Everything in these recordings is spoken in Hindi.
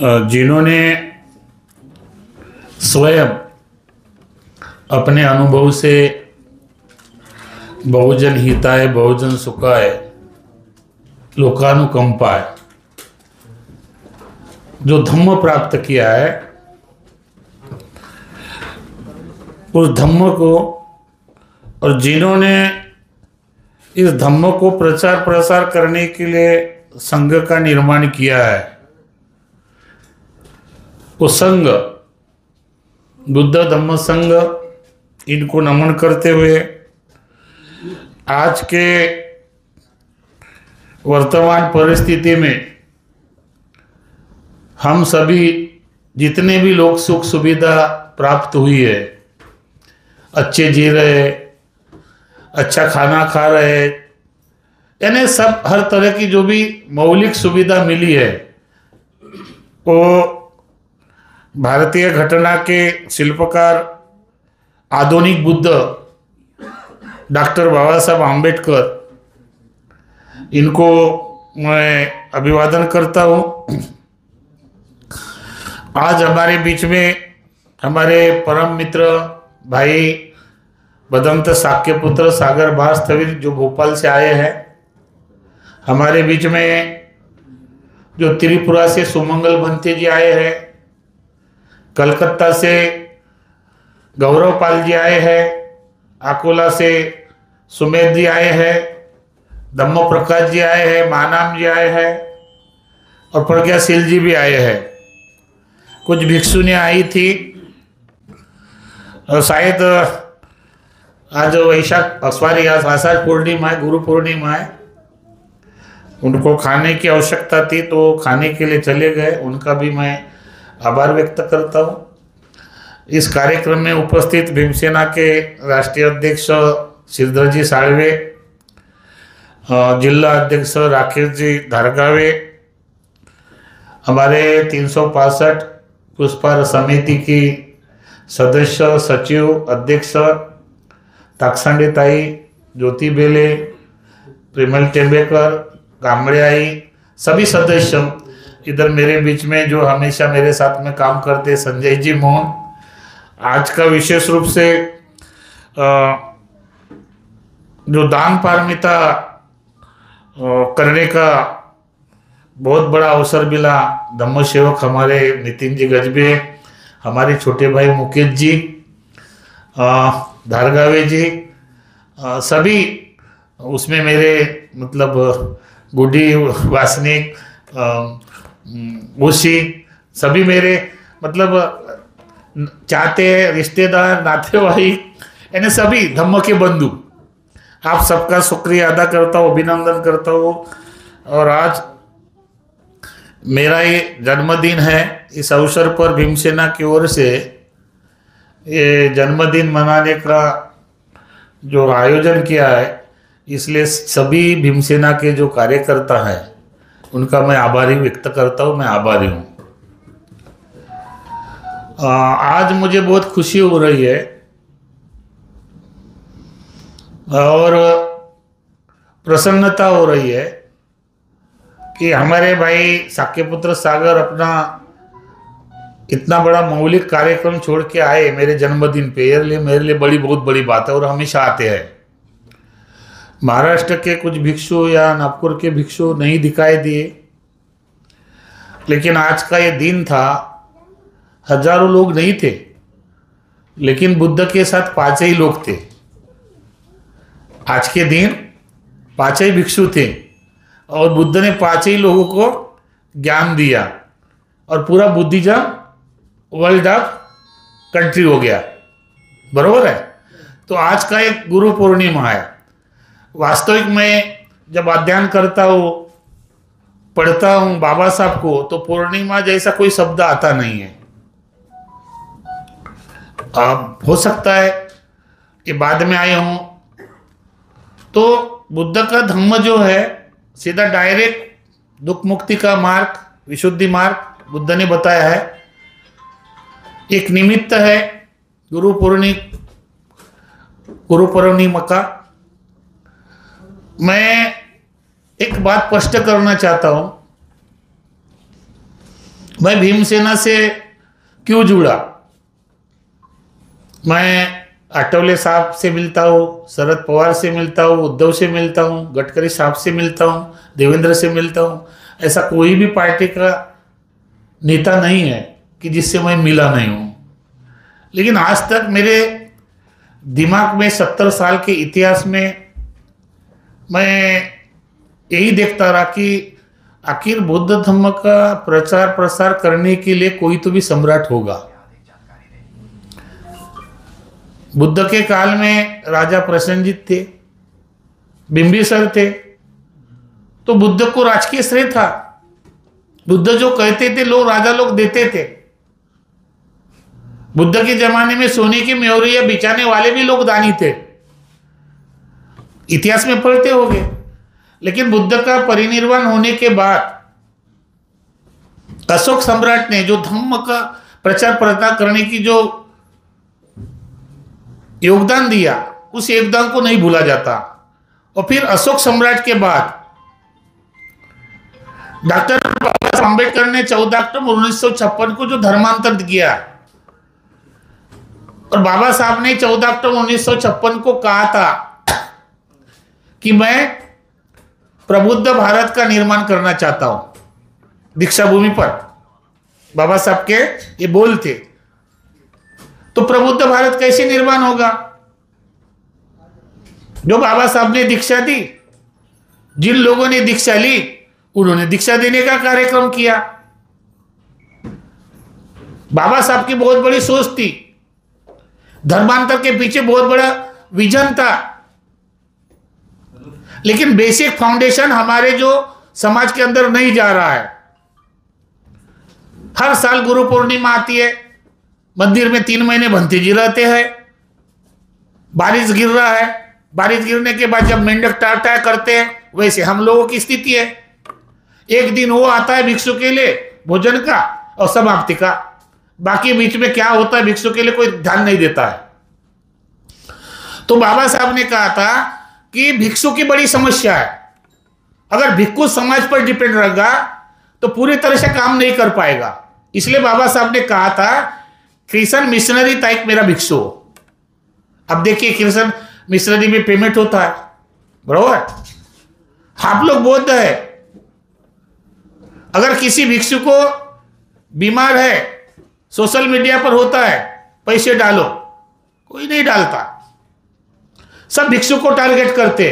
जिन्होंने स्वयं अपने अनुभव से बहुजन हिताय बहुजन सुखाय लोकानुकंपाय जो धम्म प्राप्त किया है, उस धम्म को, और जिन्होंने इस धम्म को प्रचार प्रसार करने के लिए संघ का निर्माण किया है, वो संघ बुद्ध धम्म संघ, इनको नमन करते हुए आज के वर्तमान परिस्थिति में हम सभी जितने भी लोग सुख सुविधा प्राप्त हुई है, अच्छे जी रहे, अच्छा खाना खा रहे, यानी सब हर तरह की जो भी मौलिक सुविधा मिली है, वो भारतीय घटना के शिल्पकार आधुनिक बुद्ध डॉक्टर बाबा साहब आम्बेडकर, इनको मैं अभिवादन करता हूँ। आज हमारे बीच में हमारे परम मित्र भाई बदंत साक्यपुत्र सागर भास्स्थविर जो भोपाल से आए हैं, हमारे बीच में जो त्रिपुरा से सुमंगल भंते जी आए हैं, कलकत्ता से गौरव पाल जी आए हैं, अकोला से सुमेध जी आए हैं, धम्म प्रकाश जी आए हैं, मानाम जी आए हैं और प्रज्ञाशील जी भी आए हैं। कुछ भिक्षुनियाँ आई थी और शायद आज वैशाख सॉरी आज आषाढ़ पूर्णिमा है, गुरु पूर्णिमा है, उनको खाने की आवश्यकता थी तो खाने के लिए चले गए। उनका भी मैं आभार व्यक्त करता हूँ। इस कार्यक्रम में उपस्थित भीमसेना के राष्ट्रीय अध्यक्ष श्रीधर जी साळवे, जिला अध्यक्ष राकेश जी धारगावे, हमारे 365 पुष्पार समिति की सदस्य सचिव अध्यक्ष ताकसांडे ताई, ज्योति बेले, प्रेमल टेंबेकर, गामड़े आई, सभी सदस्य इधर मेरे बीच में जो हमेशा मेरे साथ में काम करते संजय जी मोहन। आज का विशेष रूप से जो दान पारमिता करने का बहुत बड़ा अवसर मिला, धम्म सेवक हमारे नितिन जी गजबे, हमारे छोटे भाई मुकेश जी, धारगावे जी, सभी उसमें मेरे मतलब गुड्डी वासनिक उसी सभी मेरे मतलब चाहते रिश्तेदार नातेवाईक, यानी सभी धम्म के बंधु, आप सबका शुक्रिया अदा करता हूँ, अभिनंदन करता हूँ। और आज मेरा ये जन्मदिन है। इस अवसर पर भीमसेना की ओर से ये जन्मदिन मनाने का जो आयोजन किया है, इसलिए सभी भीमसेना के जो कार्यकर्ता हैं उनका मैं आभारी व्यक्त करता हूँ। मैं आभारी हूँ। आज मुझे बहुत खुशी हो रही है और प्रसन्नता हो रही है कि हमारे भाई साक्यपुत्र सागर अपना इतना बड़ा मौलिक कार्यक्रम छोड़ के आए मेरे जन्मदिन पे। ये मेरे लिए बहुत बड़ी बात है और हमेशा आते हैं। महाराष्ट्र के कुछ भिक्षु या नागपुर के भिक्षु नहीं दिखाई दिए, लेकिन आज का ये दिन था, हजारों लोग नहीं थे, लेकिन बुद्ध के साथ 5 ही लोग थे। आज के दिन 5 ही भिक्षु थे और बुद्ध ने 5 ही लोगों को ज्ञान दिया और पूरा बुद्धिज्म वर्ल्ड ऑफ कंट्री हो गया। बरोबर है। तो आज का एक गुरु पूर्णिमा है। वास्तविक में जब अध्ययन करता हूँ, पढ़ता हूँ बाबा साहब को, तो पूर्णिमा जैसा कोई शब्द आता नहीं है। अब हो सकता है कि बाद में आए हों, तो बुद्ध का धम्म जो है सीधा डायरेक्ट दुख मुक्ति का मार्ग, विशुद्धि मार्ग बुद्ध ने बताया है। एक निमित्त है गुरु पूर्णिमा का। मैं एक बात स्पष्ट करना चाहता हूं मैं भीमसेना से क्यों जुड़ा? मैं आठवले साहब से मिलता हूँ, शरद पवार से मिलता हूँ, उद्धव से मिलता हूँ, गडकरी साहब से मिलता हूँ, देवेंद्र से मिलता हूँ। ऐसा कोई भी पार्टी का नेता नहीं है कि जिससे मैं मिला नहीं हूँ। लेकिन आज तक मेरे दिमाग में 70 साल के इतिहास में मैं यही देखता रहा कि आखिर बौद्ध धर्म का प्रचार प्रसार करने के लिए कोई तो भी सम्राट होगा। बुद्ध के काल में राजा प्रसेनजित थे, बिंबिसार थे, तो बुद्ध को राजकीय श्रेय था। बुद्ध जो कहते थे लोग, राजा लोग देते थे। बुद्ध के जमाने में सोने की म्योरिया बिछाने वाले भी लोग दानी थे, इतिहास में पढ़ते होंगे। लेकिन बुद्ध का परिनिर्वाण होने के बाद अशोक सम्राट ने जो धम्म का प्रचार प्रसार करने की जो योगदान दिया, उस योगदान को नहीं भूला जाता। और फिर अशोक सम्राट के बाद डॉक्टर बाबा साहब अम्बेडकर ने 14 अक्टूबर 1956 को जो धर्मांतर किया, और बाबा साहब ने 14 अक्टूबर 1956 को कहा था कि मैं प्रबुद्ध भारत का निर्माण करना चाहता हूं। दीक्षा भूमि पर बाबा साहब के ये बोल थे। तो प्रबुद्ध भारत कैसे निर्माण होगा? जो बाबा साहब ने दीक्षा दी, जिन लोगों ने दीक्षा ली, उन्होंने दीक्षा देने का कार्यक्रम किया। बाबा साहब की बहुत बड़ी सोच थी, धर्मांतर के पीछे बहुत बड़ा विजन था। लेकिन बेसिक फाउंडेशन हमारे जो समाज के अंदर नहीं जा रहा है। हर साल गुरु पूर्णिमा आती है, मंदिर में 3 महीने भंतेजी रहते हैं, बारिश गिर रहा है, बारिश गिरने के बाद जब मेंढक टाटा करते हैं, वैसे हम लोगों की स्थिति है। एक दिन वो आता है भिक्षु के लिए भोजन का और समाप्ति का, बाकी बीच में क्या होता है भिक्षु के लिए कोई ध्यान नहीं देता है। तो बाबा साहब ने कहा था कि भिक्षु की बड़ी समस्या है। अगर भिक्षु समाज पर डिपेंड रहेगा तो पूरी तरह से काम नहीं कर पाएगा। इसलिए बाबा साहब ने कहा था क्रिश्चियन मिशनरी टाइप मेरा भिक्षु हो। अब देखिए क्रिश्चियन मिशनरी में पेमेंट होता है, बराबर। आप लोग बौद्ध है, अगर किसी भिक्षु को बीमार है, सोशल मीडिया पर होता है पैसे डालो, कोई नहीं डालता। सब भिक्षु को टारगेट करते।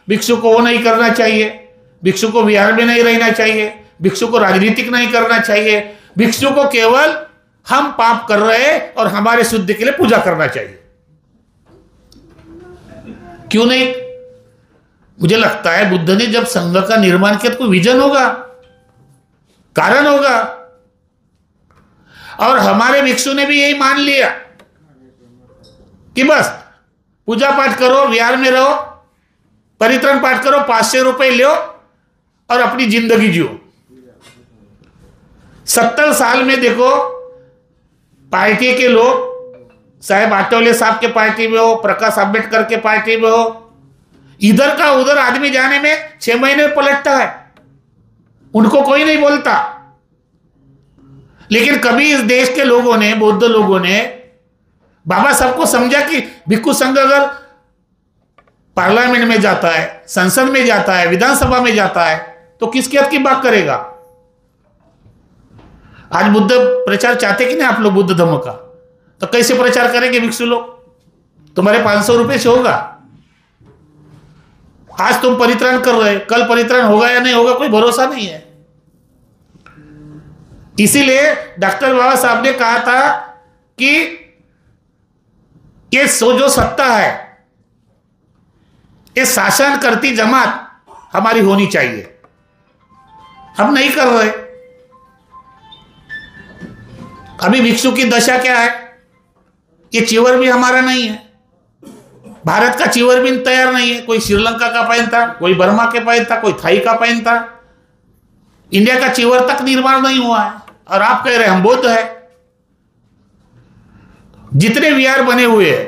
भिक्षु को वो नहीं करना चाहिए, भिक्षु को विहार में नहीं रहना चाहिए, भिक्षु को राजनीतिक नहीं करना चाहिए, भिक्षु को केवल हम पाप कर रहे हैं और हमारे शुद्ध के लिए पूजा करना चाहिए। क्यों नहीं? मुझे लगता है बुद्ध ने जब संघ का निर्माण किया तो कोई विजन होगा, कारण होगा। और हमारे भिक्षु ने भी यही मान लिया कि बस पूजा पाठ करो, विहार में रहो, परित्रण पाठ करो, 500 रुपए लो और अपनी जिंदगी जियो। 70 साल में देखो पार्टी के लोग, साहेब आठवले साहब के पार्टी में हो, प्रकाश अंबेडकर के पार्टी में हो, इधर का उधर आदमी जाने में 6 महीने पलटता है, उनको कोई नहीं बोलता। लेकिन कभी इस देश के लोगों ने, बौद्ध लोगों ने बाबा साहब को समझा कि भिक्षु संघ अगर पार्लियामेंट में जाता है, संसद में जाता है, विधानसभा में जाता है, तो किसके हक की बात करेगा? आज बुद्ध प्रचार चाहते कि नहीं आप लोग बुद्ध धर्म का, तो कैसे प्रचार करेंगे भिक्षु लोग? तुम्हारे 500 रुपए से होगा। आज तुम परित्राण कर रहे, कल परित्राण होगा या नहीं होगा कोई भरोसा नहीं है। इसीलिए डॉक्टर बाबा साहब ने कहा था कि ये जो सत्ता है, ये शासन करती जमात हमारी होनी चाहिए। हम नहीं कर रहे। अभी भिक्षु की दशा क्या है? ये चिवर भी हमारा नहीं है, भारत का चिवर भी तैयार नहीं है। कोई श्रीलंका का पहनता, कोई बर्मा के पहनता, कोई थाई का पहनता। इंडिया का चिवर तक निर्माण नहीं हुआ है और आप कह रहे हैं हम बौद्ध है। जितने विहार बने हुए हैं,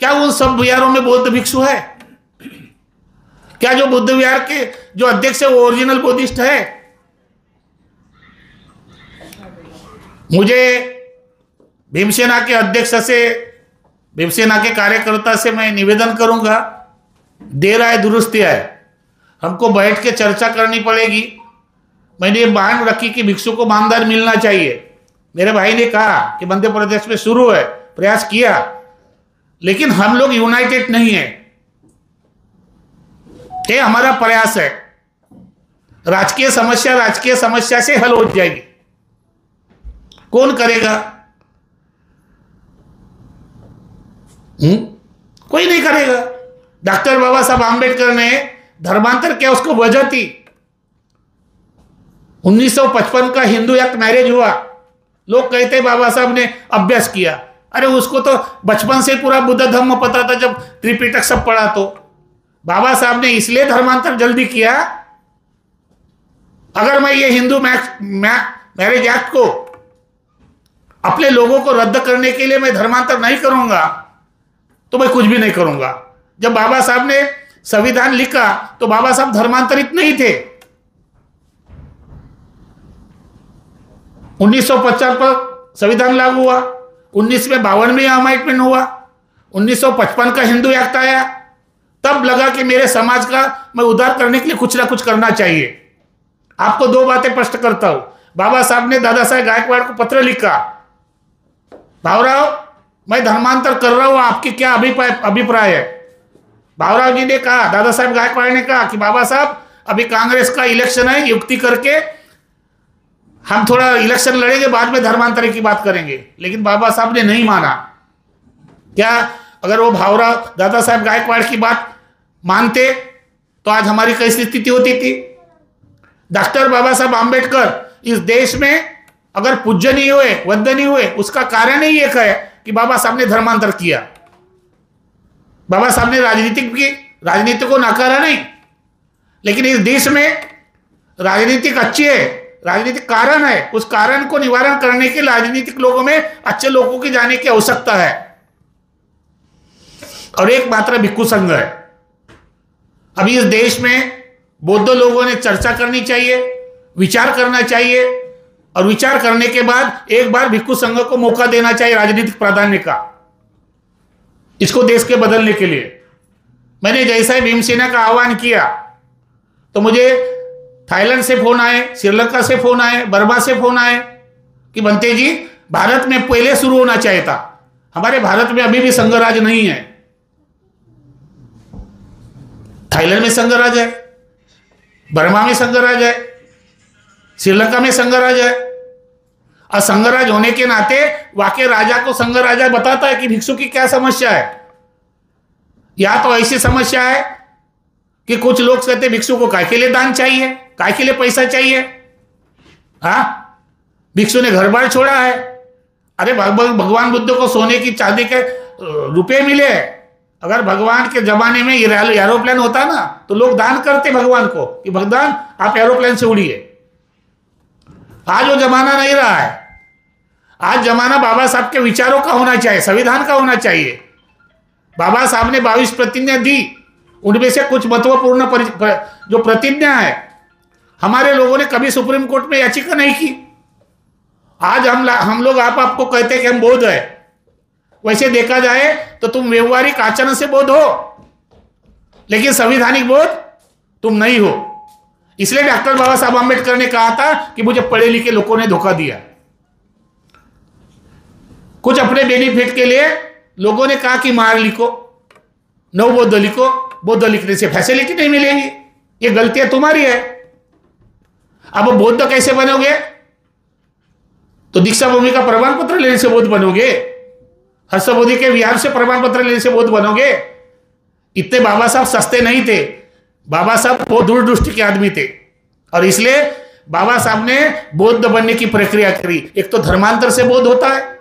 क्या उन सब विहारों में बौद्ध भिक्षु है? क्या जो बुद्ध विहार के जो अध्यक्ष है वो ओरिजिनल बुद्धिस्ट है? मुझे भीमसेना के अध्यक्ष से, भीमसेना के कार्यकर्ता से मैं निवेदन करूंगा, देर आए दुरुस्ती आए, हमको बैठ के चर्चा करनी पड़ेगी। मैंने ये मांग रखी कि भिक्षु को मानधन मिलना चाहिए। मेरे भाई ने कहा कि मध्य प्रदेश में शुरू है, प्रयास किया, लेकिन हम लोग यूनाइटेड नहीं है। ये हमारा प्रयास है, राजकीय समस्या से हल हो जाएगी। कौन करेगा? कोई नहीं करेगा। डॉक्टर बाबा साहब आंबेडकर ने धर्मांतर किया, उसको वजह थी 1955 का हिंदू एक्ट मैरिज हुआ। लोग कहते बाबा साहब ने अभ्यास किया, अरे उसको तो बचपन से पूरा बुद्ध धर्म पता था, जब त्रिपिटक सब पढ़ा। तो बाबा साहब ने इसलिए धर्मांतर जल्दी किया। अगर मैं ये हिंदू मैरिज एक्ट को अपने लोगों को रद्द करने के लिए मैं धर्मांतर नहीं करूंगा तो मैं कुछ भी नहीं करूंगा। जब बाबा साहब ने संविधान लिखा तो बाबा साहब धर्मांतरित नहीं थे। 1950 पर संविधान लागू हुआ, 19 में 52वें अमेंडमेंट हुआ, 1955 का हिंदू एक्ट आया। तब लगा कि मेरे समाज का मैं उद्धार करने के लिए कुछ ना कुछ करना चाहिए। आपको दो बातें स्पष्ट करता हूं। बाबा साहब ने दादा साहेब गायकवाड़ को पत्र लिखा, भावराव मैं धर्मांतर कर रहा हूं, आपकी क्या अभिप्राय है? भावराव जी ने कहा, दादा साहेब गायकवाड़ ने कहा कि बाबा साहब अभी कांग्रेस का इलेक्शन है, युक्ति करके हम थोड़ा इलेक्शन लड़ेंगे, बाद में धर्मांतर की बात करेंगे। लेकिन बाबा साहब ने नहीं माना। क्या अगर वो भावराव दादा साहेब गायकवाड़ की बात मानते तो आज हमारी कैसी स्थिति होती थी? डॉक्टर बाबा साहब आंबेडकर इस देश में अगर पूज्य नहीं हुए, वंदनीय नहीं हुए, उसका कारण ही एक है कि बाबा साहब ने धर्मांतर किया। बाबा साहब ने राजनीति को नकारा नहीं, लेकिन इस देश में राजनीतिक अच्छी है, राजनीतिक कारण है, उस कारण को निवारण करने के राजनीतिक लोगों में अच्छे लोगों की जाने की आवश्यकता है। और एक मात्र भिक्षु संघ है। अभी इस देश में बौद्ध लोगों ने चर्चा करनी चाहिए, विचार करना चाहिए, और विचार करने के बाद एक बार भिक्षु संघ को मौका देना चाहिए राजनीतिक प्राधान्य का, इसको देश के बदलने के लिए। मैंने जैसा भीमसेना का आह्वान किया तो मुझे थाईलैंड से फोन आए, श्रीलंका से फोन आए, बर्मा से फोन आए कि बनते जी भारत में पहले शुरू होना चाहिए था, हमारे भारत में अभी भी संघराज नहीं है। थाईलैंड में संघराज है, बर्मा में संघराज है, श्रीलंका में संघराज है। और संघराज होने के नाते वाकई राजा को संघराजा बताता है कि भिक्षु की क्या समस्या है। या तो ऐसी समस्या है कि कुछ लोग कहते भिक्षु को काय के लिए दान चाहिए, काय के लिए पैसा चाहिए। हाँ, भिक्षु ने घर बार छोड़ा है। अरे भगवान बुद्ध को सोने की चांदी के रुपए मिले। अगर भगवान के जमाने में ये एरोप्लेन होता ना तो लोग दान करते भगवान को कि भगवान आप एरोप्लेन से उड़िए। आज वो जमाना नहीं रहा है। आज जमाना बाबा साहब के विचारों का होना चाहिए, संविधान का होना चाहिए। बाबा साहब ने 22 प्रतिज्ञा दी, उनमें से कुछ महत्वपूर्ण जो प्रतिज्ञा है हमारे लोगों ने कभी सुप्रीम कोर्ट में याचिका नहीं की। आज हम लोग आपको कहते हैं कि हम बौद्ध है। वैसे देखा जाए तो तुम व्यवहारिक आचरण से बौद्ध हो, लेकिन संवैधानिक बौद्ध तुम नहीं हो। इसलिए डॉक्टर बाबा साहब आंबेडकर ने कहा था कि मुझे पढ़े लिखे लोगों ने धोखा दिया। कुछ अपने बेनिफिट के लिए लोगों ने कहा कि मार लिखो, नव बौद्ध लिखो, बौद्ध लिखने से फैसिलिटी नहीं मिलेगी। ये गलतियां तुम्हारी है। अब बौद्ध कैसे बनोगे? तो दीक्षा भूमि का प्रमाण पत्र लेने से बौद्ध बनोगे, हर्षबोधि के विहार से प्रमाण पत्र लेने से बौद्ध बनोगे। इतने बाबा साहब सस्ते नहीं थे। बाबा साहब बहुत दूरदृष्टि के आदमी थे, और इसलिए बाबा साहब ने बौद्ध बनने की प्रक्रिया करी। एक तो धर्मांतर से बौद्ध होता है,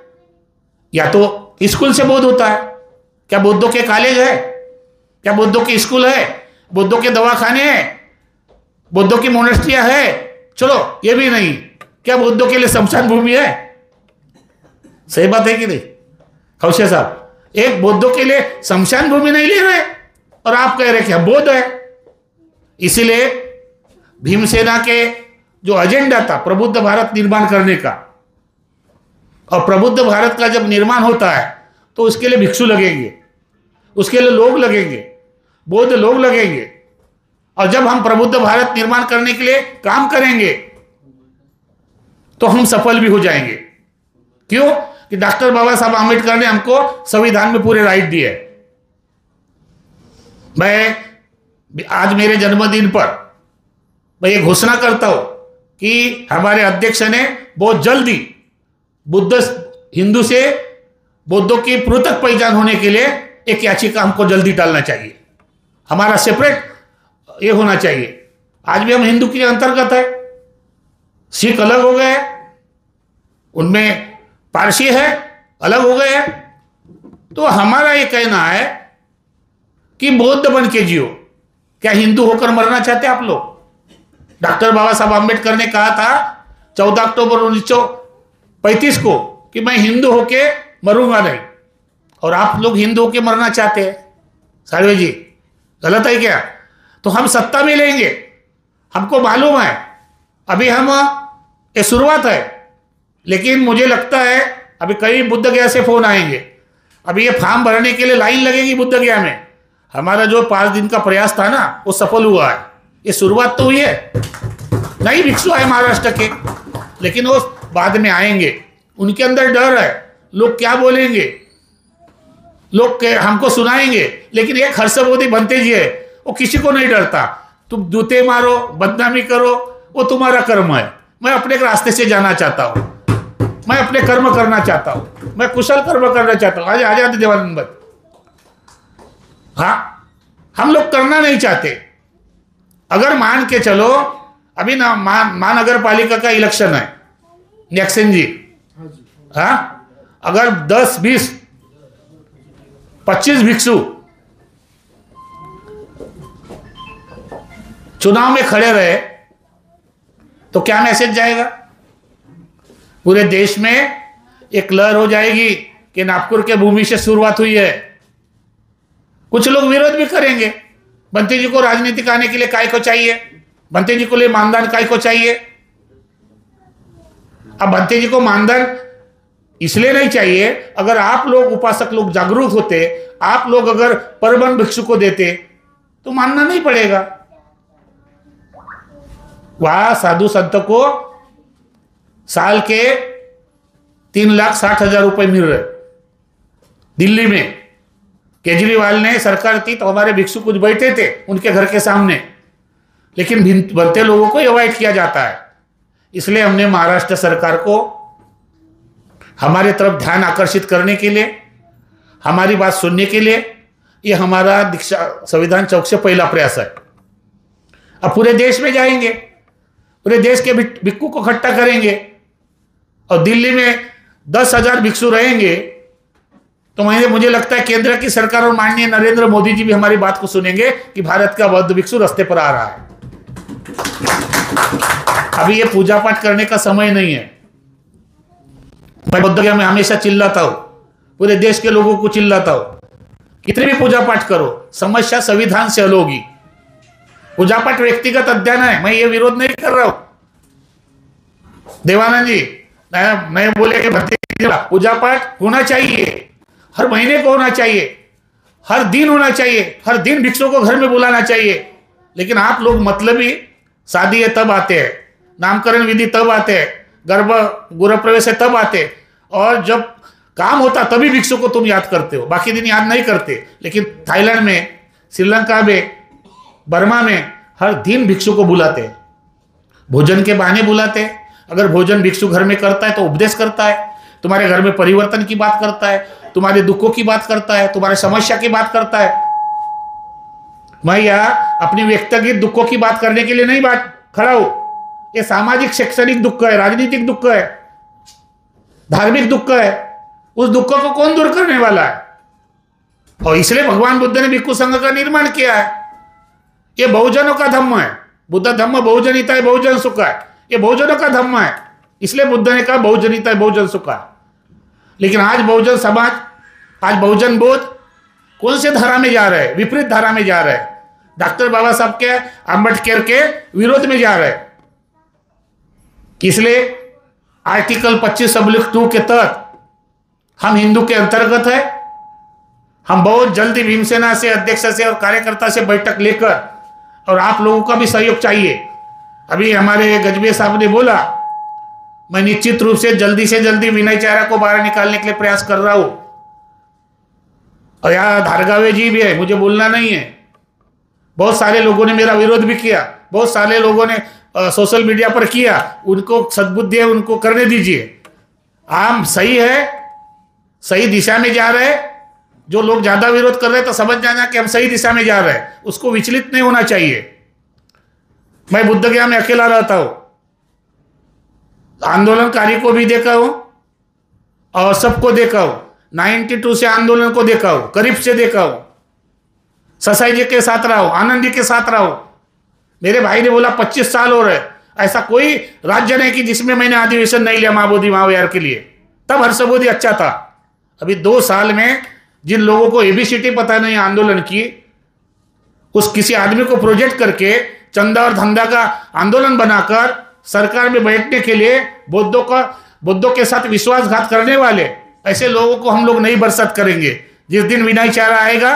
या तो स्कूल से बौद्ध होता है। क्या बौद्धों के कॉलेज है? क्या बौद्धों के स्कूल है? बौद्धों के दवाखाने हैं? बौद्धों की मोनेस्ट्रियां है? चलो ये भी नहीं। क्या बौद्धों के लिए शमशान भूमि है? सही बात है कि नहीं खौशे साहब? एक बौद्धों के लिए शमशान भूमि नहीं ले रहे और आप कह रहे कि हम बौद्ध है। इसीलिए भीमसेना के जो एजेंडा था प्रबुद्ध भारत निर्माण करने का, और प्रबुद्ध भारत का जब निर्माण होता है तो उसके लिए भिक्षु लगेंगे, उसके लिए लोग लगेंगे, बौद्ध लोग लगेंगे। और जब हम प्रबुद्ध भारत निर्माण करने के लिए काम करेंगे तो हम सफल भी हो जाएंगे। क्यों? कि डॉक्टर बाबा साहब आम्बेडकर ने हमको संविधान में पूरे राइट दिए। मैं आज मेरे जन्मदिन पर मैं ये घोषणा करता हूं कि हमारे अध्यक्ष ने बहुत जल्दी बुद्ध हिंदू से बौद्धों की पृथक पहचान होने के लिए एक याचिका हमको जल्दी डालना चाहिए। हमारा सेपरेट ये होना चाहिए। आज भी हम हिंदू के अंतर्गत है, सिख अलग हो गए, उनमें पारसी है अलग हो गए हैं। तो हमारा ये कहना है कि बौद्ध बन के जियो। क्या हिंदू होकर मरना चाहते आप लोग? डॉक्टर बाबा साहब आम्बेडकर ने कहा था 14 अक्टूबर 1935 को कि मैं हिंदू होके मरूंगा नहीं, और आप लोग हिंदू होके मरना चाहते हैं। सालवे जी गलत है क्या? तो हम सत्ता में लेंगे, हमको मालूम है अभी हम ये शुरुआत है, लेकिन मुझे लगता है अभी कई बुद्ध गया से फोन आएंगे। अभी ये फॉर्म भरने के लिए लाइन लगेगी बुद्ध गया में। हमारा जो 5 दिन का प्रयास था ना वो सफल हुआ है। ये शुरुआत तो हुई है। नहीं भिक्षु आए महाराष्ट्र के, लेकिन वो बाद में आएंगे। उनके अंदर डर है, लोग क्या बोलेंगे, लोग हमको सुनाएंगे। लेकिन एक हर्षबोधी बनते जी है, वो किसी को नहीं डरता। तुम जूते मारो, बदनामी करो, वो तुम्हारा कर्म है। मैं अपने रास्ते से जाना चाहता हूं, मैं अपने कर्म करना चाहता हूं, मैं कुशल कर्म करना चाहता हूं। आज आजाद देवानंद भट्ट, हाँ हम लोग करना नहीं चाहते। अगर मान के चलो अभी ना महानगर पालिका का इलेक्शन है, नेक्सन जी, हाँ अगर 10, 20, 25 भिक्षु चुनाव में खड़े रहे तो क्या मैसेज जाएगा? पूरे देश में एक लहर हो जाएगी कि नागपुर के भूमि से शुरुआत हुई है। कुछ लोग विरोध भी करेंगे। बंटी जी को राजनीतिक आने के लिए काय को चाहिए? बंटी जी को लिए मानधन काय को चाहिए? अब बंटी जी को मानधन इसलिए नहीं चाहिए, अगर आप लोग उपासक लोग जागरूक होते, आप लोग अगर परबन भिक्षु को देते तो मानना नहीं पड़ेगा। वहां साधु संत को साल के 3,60,000 रुपए मिल रहे। दिल्ली में केजरीवाल ने सरकार थी तो हमारे भिक्षु कुछ बैठे थे उनके घर के सामने, लेकिन बनते लोगों को अवॉइड किया जाता है। इसलिए हमने महाराष्ट्र सरकार को हमारे तरफ ध्यान आकर्षित करने के लिए, हमारी बात सुनने के लिए, ये हमारा दीक्षा संविधान चौक से पहला प्रयास है। अब पूरे देश में जाएंगे, पूरे देश के भिक्षु को इकट्ठा करेंगे, और दिल्ली में 10,000 भिक्षु रहेंगे तो मुझे लगता है केंद्र की सरकार और माननीय नरेंद्र मोदी जी भी हमारी बात को सुनेंगे कि भारत का बौद्ध भिक्षु रास्ते पर आ रहा है। अभी ये पूजा पाठ करने का समय नहीं है। मैं बुद्ध गया में हमेशा चिल्लाता हूं, पूरे देश के लोगों को चिल्लाता हूं, कितने भी पूजा पाठ करो, समस्या संविधान से हल होगी। पूजा पाठ व्यक्तिगत अध्ययन है, मैं ये विरोध नहीं कर रहा हूं। देवानंद जी नहीं बोले कि पूजा पाठ होना चाहिए, हर महीने को होना चाहिए, हर दिन होना चाहिए, हर दिन भिक्षुओं को घर में बुलाना चाहिए। लेकिन आप लोग मतलबी शादी है तब आते हैं, नामकरण विधि तब आते हैं, गृह प्रवेश है तब आते, और जब काम होता तभी भिक्षु को तुम याद करते हो, बाकी दिन याद नहीं करते। लेकिन थाईलैंड में, श्रीलंका में, बर्मा में हर दिन भिक्षु को बुलाते हैं, भोजन के बहाने बुलाते हैं। अगर भोजन भिक्षु घर में करता है तो उपदेश करता है, तुम्हारे घर में परिवर्तन की बात करता है, तुम्हारे दुखों की बात करता है, तुम्हारे समस्या की बात करता है। मैं यहाँ अपनी व्यक्तिगत दुखों की बात करने के लिए नहीं बात खड़ा हूं। ये सामाजिक शैक्षणिक दुख है, राजनीतिक दुख है, धार्मिक दुख है। उस दुखों को कौन दूर करने वाला है? और इसलिए भगवान बुद्ध ने भिक्षु संघ का निर्माण किया है। ये बहुजनों का धम्म है। बुद्ध धम्म बहुजनिता है, बहुजन सुख है। ये बहुजनों का धम्म है, इसलिए बुद्ध ने कहा बहुजनिता है, बहुजन सुख है। लेकिन आज बहुजन समाज, आज बहुजन बोध कौन से धारा में जा रहे हैं? विपरीत धारा में जा रहे हैं। डॉक्टर बाबा साहब के, आम्बेडकर के विरोध में जा रहे हैं। इसलिए आर्टिकल 25(2) के तहत हम हिंदू के अंतर्गत है। हम बहुत जल्दी भीमसेना से, अध्यक्ष से और कार्यकर्ता से बैठक लेकर, और आप लोगों का भी सहयोग चाहिए। अभी हमारे गजबे साहब ने बोला, मैं निश्चित रूप से जल्दी विनय चारा को बाहर निकालने के लिए प्रयास कर रहा हूं। और यहाँ धारगावे जी भी है, मुझे बोलना नहीं है। बहुत सारे लोगों ने मेरा विरोध भी किया, बहुत सारे लोगों ने सोशल मीडिया पर किया। उनको सद्बुद्धि है, उनको करने दीजिए। आम सही है, सही दिशा में जा रहे हैं। जो लोग ज्यादा विरोध कर रहे हैं तो समझ जाना कि हम सही दिशा में जा रहे हैं, उसको विचलित नहीं होना चाहिए। मैं बुद्ध गया में अकेला रहता हूं, आंदोलनकारी को भी देखा हूं और सबको देखा हूं। 92 से आंदोलन को देखा हूं, करीब से देखा हूं। ससाई जी के साथ रहा हूं, आनंद जी के साथ रहा हूं। मेरे भाई ने बोला 25 साल हो रहे। ऐसा कोई राज्य नहीं कि जिसमें मैंने अधिवेशन नहीं लिया महाबोधि महाविहार के लिए। तब हर्षबोधि अच्छा था। अभी 2 साल में जिन लोगों को एबीसीडी पता नहीं आंदोलन की, उस किसी आदमी को प्रोजेक्ट करके चंदा और धंधा का आंदोलन बनाकर सरकार में बैठने के लिए बुद्धों के साथ विश्वासघात करने वाले ऐसे लोगों को हम लोग नहीं बरसात करेंगे। जिस दिन विनय चारा आएगा,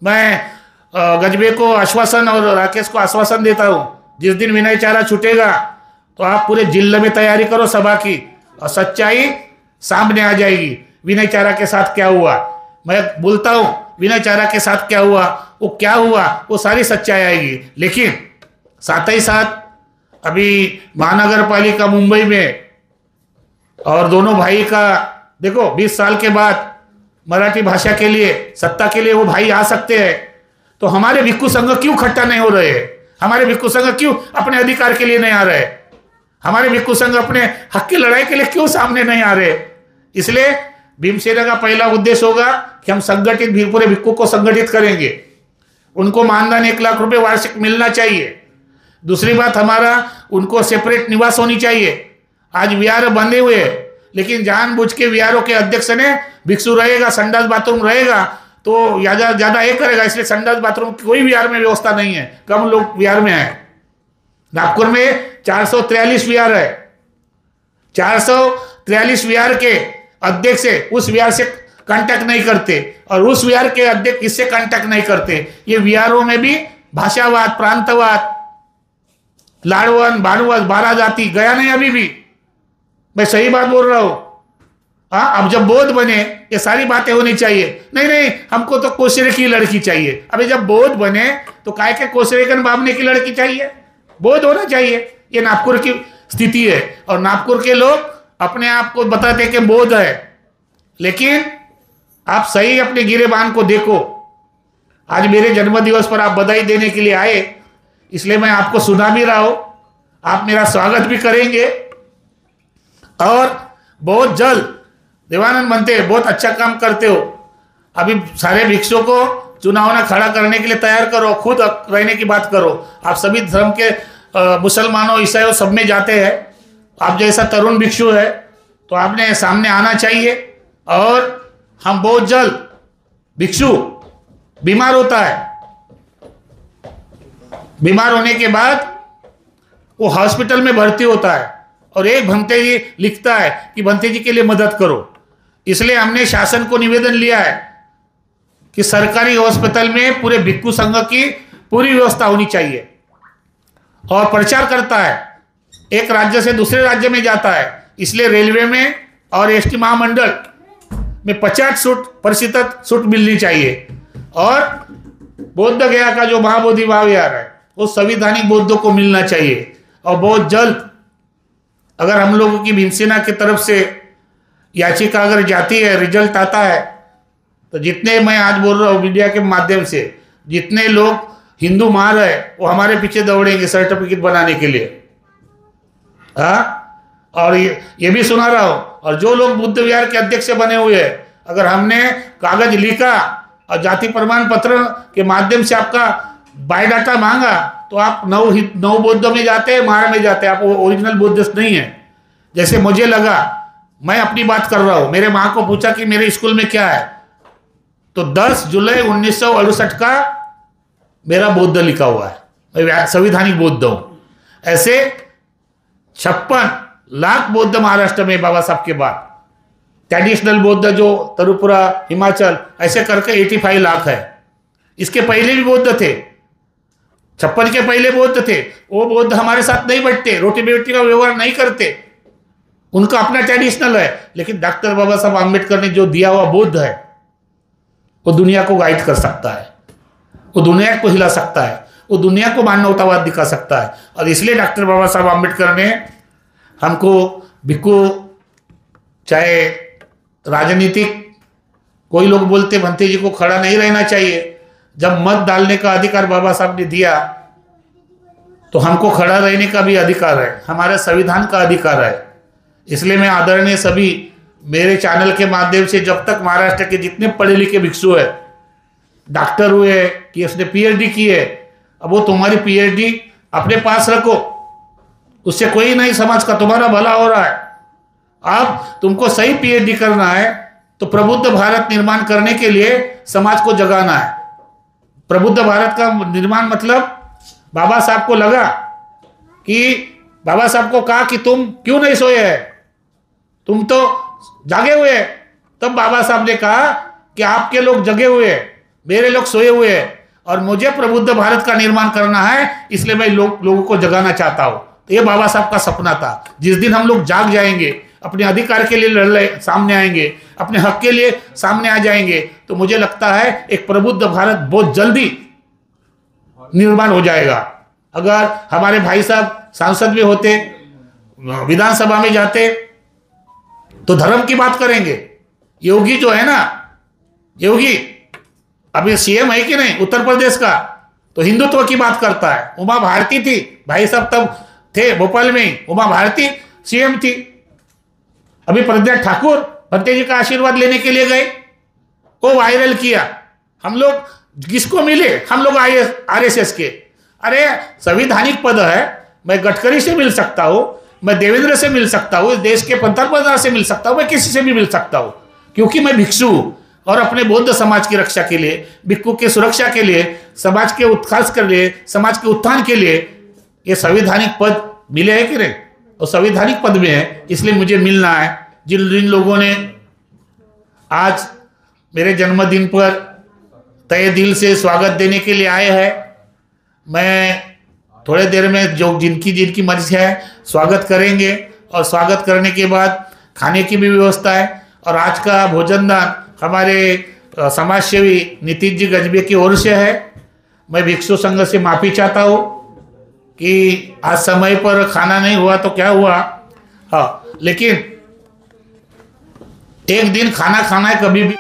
मैं गजबे को आश्वासन और राकेश को आश्वासन देता हूं, जिस दिन विनय चारा छूटेगा तो आप पूरे जिले में तैयारी करो सभा की, और सच्चाई सामने आ जाएगी। विनय चारा के साथ क्या हुआ, मैं बोलता हूं, विनय चारा के साथ क्या हुआ, वो क्या हुआ, वो सारी सच्चाई आएगी। लेकिन साथ ही साथ अभी महानगर पालिका मुंबई में और दोनों भाई का देखो, 20 साल के बाद मराठी भाषा के लिए, सत्ता के लिए वो भाई आ सकते हैं। तो हमारे भिक्खू संघ क्यों इकट्ठा नहीं हो रहे? हमारे भिक्खू संघ क्यों अपने अधिकार के लिए नहीं आ रहे? हमारे भिक्खू संघ अपने हक की लड़ाई के लिए क्यों सामने नहीं आ रहे? इसलिए भीमसेना का पहला उद्देश्य होगा कि हम संगठित पूरे भिक्खू को संगठित करेंगे। उनको मानधन 1 लाख रुपए वार्षिक मिलना चाहिए। दूसरी बात, हमारा उनको सेपरेट निवास होनी चाहिए। आज विहार बंधे हुए, लेकिन जानबूझ के विहारों के अध्यक्ष ने भिक्षु रहेगा, संडास बाथरूम रहेगा तो ज्यादा एक करेगा, इसलिए संडास बाथरूम कोई विहार में व्यवस्था नहीं है। कम लोग विहार में है। नागपुर में 443 विहार है। 443 विहार के अध्यक्ष उस विहार से कांटेक्ट नहीं करते और उस विहार के अध्यक्ष इससे कांटेक्ट नहीं करते। ये विहारों में भी भाषावाद, प्रांतवाद, लाड़वन, भानुवाद, 12 जाति गया नहीं अभी भी। मैं सही बात बोल रहा हूं। हाँ, अब जब बौद्ध बने ये सारी बातें होनी चाहिए। नहीं, हमको तो कोसरे की लड़की चाहिए। अभी जब बौद्ध बने तो काय के कोसरेकन बामने की लड़की चाहिए? बौद्ध होना चाहिए। ये नागपुर की स्थिति है और नागपुर के लोग अपने आप को बताते हैं कि बौद्ध है, लेकिन आप सही अपने गिरेबान को देखो। आज मेरे जन्मदिवस पर आप बधाई देने के लिए आए, इसलिए मैं आपको सुना भी रहा हूं। आप मेरा स्वागत भी करेंगे और बहुत जल्द देवानंद बनते, बहुत अच्छा काम करते हो। अभी सारे भिक्षुओं को चुनाव में खड़ा करने के लिए तैयार करो, खुद रहने की बात करो। आप सभी धर्म के मुसलमानों, ईसाइयों सब में जाते हैं। आप जैसा तरुण भिक्षु है तो आपने सामने आना चाहिए। और हम बहुत जल्द, भिक्षु बीमार होता है, बीमार होने के बाद वो हॉस्पिटल में भर्ती होता है और एक भंते जी लिखता है कि भंते जी के लिए मदद करो। इसलिए हमने शासन को निवेदन लिया है कि सरकारी हॉस्पिटल में पूरे भिक्खू संघ की पूरी व्यवस्था होनी चाहिए। और प्रचार करता है, एक राज्य से दूसरे राज्य में जाता है, इसलिए रेलवे में और एसटी महामंडल में 50% छूट मिलनी चाहिए। और बौद्ध गया का जो महाबोधि महाविहार है वो संवैधानिक बौद्धों को मिलना चाहिए। और बहुत जल्द अगर हम लोगों की भीमसेना की तरफ से याचिका अगर जाती है, रिजल्ट आता है, तो जितने, मैं आज बोल रहा हूँ मीडिया के माध्यम से, जितने लोग हिंदू मार है वो हमारे पीछे दौड़ेंगे सर्टिफिकेट बनाने के लिए। हाँ, और ये भी सुना रहा हूँ, और जो लोग बुद्ध विहार के अध्यक्ष बने हुए हैं, अगर हमने कागज लिखा और जाति प्रमाण पत्र के माध्यम से आपका बायोडाटा मांगा तो आप नौ बौद्ध में जाते हैं, महार में जाते हैं, आप ओरिजिनल बुद्धिस्ट नहीं है। जैसे मुझे लगा, मैं अपनी बात कर रहा हूं, मेरे माँ को पूछा कि मेरे स्कूल में क्या है, तो 10 जुलाई 1968 का मेरा बौद्ध लिखा हुआ है, मैं संवैधानिक बौद्ध हूं। ऐसे 56 लाख बौद्ध महाराष्ट्र में बाबा साहब के बाद। ट्रेडिशनल बौद्ध जो तरुपुरा, हिमाचल, ऐसे करके 85 लाख है। इसके पहले भी बौद्ध थे, 56 के पहले बौद्ध थे। वो बौद्ध हमारे साथ नहीं बैठते, रोटी बेटी का व्यवहार नहीं करते, उनका अपना ट्रेडिशनल है। लेकिन डॉक्टर बाबा साहब आम्बेडकर ने जो दिया हुआ बौद्ध है, वो दुनिया को गाइड कर सकता है, वो दुनिया को हिला सकता है, वो दुनिया को मानवतावाद दिखा सकता है। और इसलिए डॉक्टर बाबा साहब आम्बेडकर ने हमको भिक्खु, चाहे राजनीतिक, कोई लोग बोलते भंते जी को खड़ा नहीं रहना चाहिए, जब मत डालने का अधिकार बाबा साहब ने दिया तो हमको खड़ा रहने का भी अधिकार है, हमारे संविधान का अधिकार है। इसलिए मैं आदरणीय सभी मेरे चैनल के माध्यम से, जब तक महाराष्ट्र के जितने पढ़े लिखे भिक्षु है, डॉक्टर हुए कि उसने पीएचडी की है, अब वो तुम्हारी पीएचडी अपने पास रखो, उससे कोई नहीं समाज का तुम्हारा भला हो रहा है। अब तुमको सही पीएचडी करना है तो प्रबुद्ध भारत निर्माण करने के लिए समाज को जगाना है। प्रबुद्ध भारत का निर्माण मतलब बाबा साहब को लगा कि बाबा साहब को कहा कि तुम क्यों नहीं सोए है, तुम तो जागे हुए हैं। तब बाबा साहब ने कहा कि आपके लोग जगे हुए हैं, मेरे लोग सोए हुए हैं, और मुझे प्रबुद्ध भारत का निर्माण करना है, इसलिए मैं लोगों को जगाना चाहता हूं। तो ये बाबा साहब का सपना था। जिस दिन हम लोग जाग जाएंगे, अपने अधिकार के लिए लड़ने सामने आएंगे, अपने हक के लिए सामने आ जाएंगे, तो मुझे लगता है एक प्रबुद्ध भारत बहुत जल्दी निर्माण हो जाएगा। अगर हमारे भाई साहब सांसद में होते, विधानसभा में जाते, तो धर्म की बात करेंगे। योगी जो है ना, योगी अभी सीएम है कि नहीं उत्तर प्रदेश का, तो हिंदुत्व की बात करता है। उमा भारती थी, भाई साहब तब थे भोपाल में ही, उमा भारती सीएम थी। अभी प्रज्ञा ठाकुर भंते जी का आशीर्वाद लेने के लिए गए, वो वायरल किया। हम लोग किसको मिले, हम लोग आरएसएस के। अरे संवैधानिक पद है, मैं गडकरी से मिल सकता हूँ, मैं देवेंद्र से मिल सकता हूँ, इस देश के पंतप्रधान से मिल सकता हूँ, मैं किसी से भी मिल सकता हूँ, क्योंकि मैं भिक्षु हूँ। और अपने बौद्ध समाज की रक्षा के लिए, भिक्षु की सुरक्षा के लिए, समाज के उत्थान के लिए, समाज के उत्थान के लिए ये संवैधानिक पद मिले हैं कि नहीं, और संवैधानिक पद में है, इसलिए मुझे मिलना है। जिन जिन लोगों ने आज मेरे जन्मदिन पर तहे दिल से स्वागत देने के लिए आए हैं, मैं थोड़े देर में जो जिनकी मर्जी है स्वागत करेंगे, और स्वागत करने के बाद खाने की भी व्यवस्था है। और आज का भोजन दान हमारे समाज सेवी नीतीश जी गजबे की ओर से है। मैं भिक्षु संघ से माफ़ी चाहता हूँ कि आज समय पर खाना नहीं हुआ तो क्या हुआ, हाँ, लेकिन एक दिन खाना खाना है कभी भी।